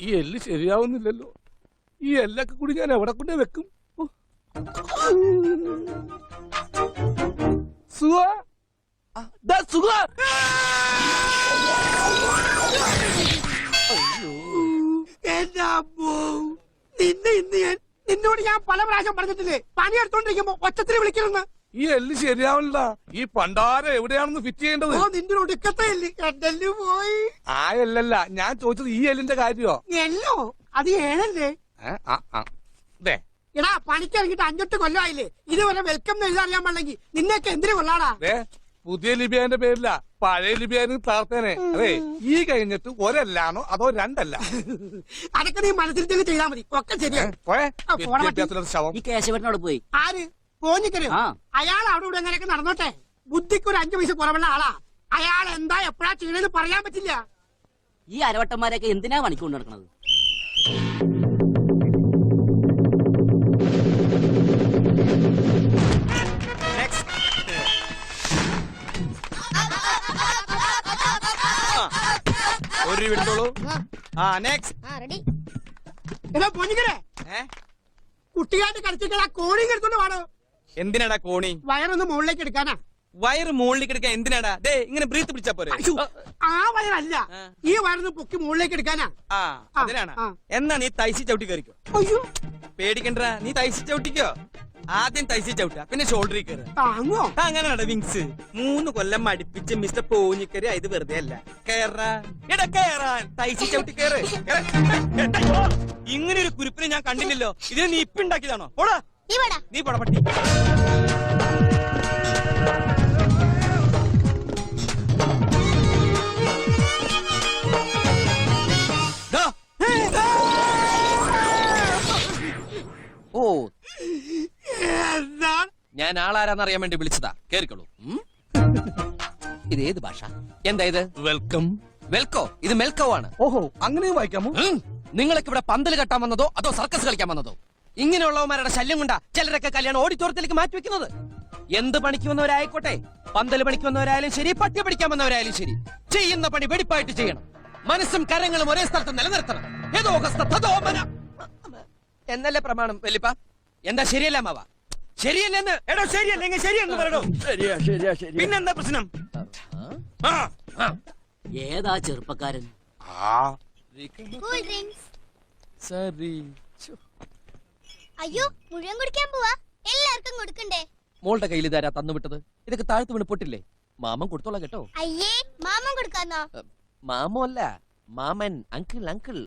ഈ എല്ല് ശരിയാവുന്നില്ലല്ലോ. ഈ എല്ലൊക്കെ കൂടി ഞാൻ എവിടെ കൊണ്ടേ വെക്കും? നിന്നെ ഇന്ന് നിന്നോട് ഞാൻ പല പ്രാവശ്യം പറഞ്ഞിട്ടില്ലേ പണിയെടുത്തോണ്ടിരിക്കുമ്പോ ഒച്ചത്തിൽ വിളിക്കണമെന്ന്. ഈ എല്ല് ശരിയാവില്ല. ഈ പണ്ടാരം എവിടെയാണെന്ന് ഫിറ്റ് ചെയ്യേണ്ടത്? നിന്റെ ഒടുക്കത്തെ എല്ല് പോയി. ആ എല്ലല്ല ഞാൻ ചോദിച്ചത്, ഈ എല്ലിന്റെ കാര്യോ? എല്ലോ അത് ഏഴല്ലേ? എടാ പണിക്കിറങ്ങിട്ട് 5-8 കൊല്ലമായില്ലേ, ഇതുവരെ വെൽക്കം എന്ന് എഴുതാറിയാൻ പാടില്ലെങ്കിൽ നിന്നെയൊക്കെ എന്തിനു കൊള്ളാടാ? പുതിയ ലിബിയാന്റെ പേരില്ല, പഴയ ലിബിയാന് തളർത്തേനെ. അതെ, ഈ കഴിഞ്ഞിട്ട് ഒരല്ലാണോ അതോ രണ്ടല്ല? അതൊക്കെ നീ മനസ്സിൽ തന്നെ ചെയ്താൽ മതി, ഒക്കെ ശരിയാണ്. ഈ കേശവനോട് പോയി ആര് പോഞ്ഞിക്കരോ? അയാൾ അവിടെ ഇവിടെ എങ്ങനെയൊക്കെ നടന്നോട്ടെ, ബുദ്ധിക്ക് ഒരു 5 പൈസ കുറവുള്ള ആളാ. അയാൾ എന്താ എപ്പോഴാ ചെയ്യണെന്ന് പറയാൻ പറ്റില്ല. ഈ അരവട്ടന്മാരൊക്കെ എന്തിനാ പണിക്കൊണ്ട് നടക്കണത്? കുട്ടിയായിട്ട് കളിച്ചിട്ട് കോണിങ് എടുത്തോണ്ട് വേണോ? എന്തിനാടാ കോണി? വയറൊന്ന് മുകളിലേക്ക് എടുക്കാനാ. വയറ് മുകളിലേക്ക് എടുക്കാൻ എന്തിനാടാ? ഇങ്ങനെ ബ്രീത്ത് പിടിച്ചാ പോരെ? ആ വയറല്ല, ഈ വയറൊന്ന് പൊക്കി മുകളിലേക്ക് എടുക്കാനാ. അതിനാണ്. എന്നാ നീ തൈസി ചവിട്ടി കയറിക്കോ. പേടിക്കണ്ട, നീ തൈസി ചവിട്ടിക്കോ. ആദ്യം തൈസി ചവിട്ടാ, പിന്നെ ഷോൾഡറിൽ കയറുക. അങ്ങനെയാണോ വിങ്സ്? 3 കൊല്ലം മടിപ്പിച്ച് മിസ്റ്റർ പോഞ്ഞിക്കരി ഇത് വെറുതെ അല്ല. കേറാൻ തൈസി ചവിട്ടി കയറ്. ഇങ്ങനെ ഒരു കുരുപ്പിനെ ഞാൻ കണ്ടില്ലല്ലോ. ഇതിനെ നീ ഇപ്പൊ ഉണ്ടാക്കിയതാണോ? പോടാ നീ പോടാ പട്ടി. ഓ, ഞാൻ ആളാരാന്നറിയാൻ വേണ്ടി വിളിച്ചതാ. കേറിക്കോളൂ. ഇത് ഏത് ഭാഷ? എന്താ ഇത്? വെൽക്കം. വെൽക്കോ? ഇത് മെൽക്കോ ആണ്. ഓഹോ, അങ്ങനെ വായിക്കാമോ? നിങ്ങളൊക്കെ ഇവിടെ പന്തൽ കെട്ടാൻ വന്നതോ അതോ സർക്കസ് കളിക്കാൻ വന്നതോ? ഇങ്ങനെയുള്ളവന്മാരുടെ ശല്യം കൊണ്ടാ ചിലരൊക്കെ കല്യാണം ഓഡിറ്റോറിയത്തിലേക്ക് മാറ്റിവെക്കുന്നത്. എന്ത് പണിക്ക് വന്നവരായിക്കോട്ടെ, പന്തൽ പണിക്ക് വന്നവരായാലും ശരി, പട്ടി പഠിക്കാൻ വന്നവരായാലും ശരി, ചെയ്യുന്ന പണി വെടിപ്പായിട്ട് ചെയ്യണം. മനസ്സും കരങ്ങളും ഒരേ സ്ഥലത്ത് നിലനിർത്തണം. എന്നല്ലേ പ്രമാണം വെല്ലിപ്പ? എന്താ ശരിയല്ല മാവ? ശരിയല്ലെന്ന്. എടോ ശരിയല്ലെങ്കിൽ ശരിയെന്ന് പറയണോ? പിന്നെന്താ പ്രശ്നം? ഏതാ ചെറുപ്പക്കാരൻ? അയ്യോ, മുഴുവൻ കുടിക്കാൻ പോവാ. എല്ലാവർക്കും കൊടുക്കണ്ടേ? മോളുടെ കയ്യിൽ ഇതാരാ തന്നുവിട്ടത്? ഇതൊക്കെ താഴ്ത്തു വീണ് പൊട്ടില്ലേ? മാമൻ കൊടുത്തോളാം കേട്ടോ. അയ്യേ, മാമൻ കൊടുക്കാന്നോ? മാമോ അല്ല, മാമൻ. അങ്കിൾ.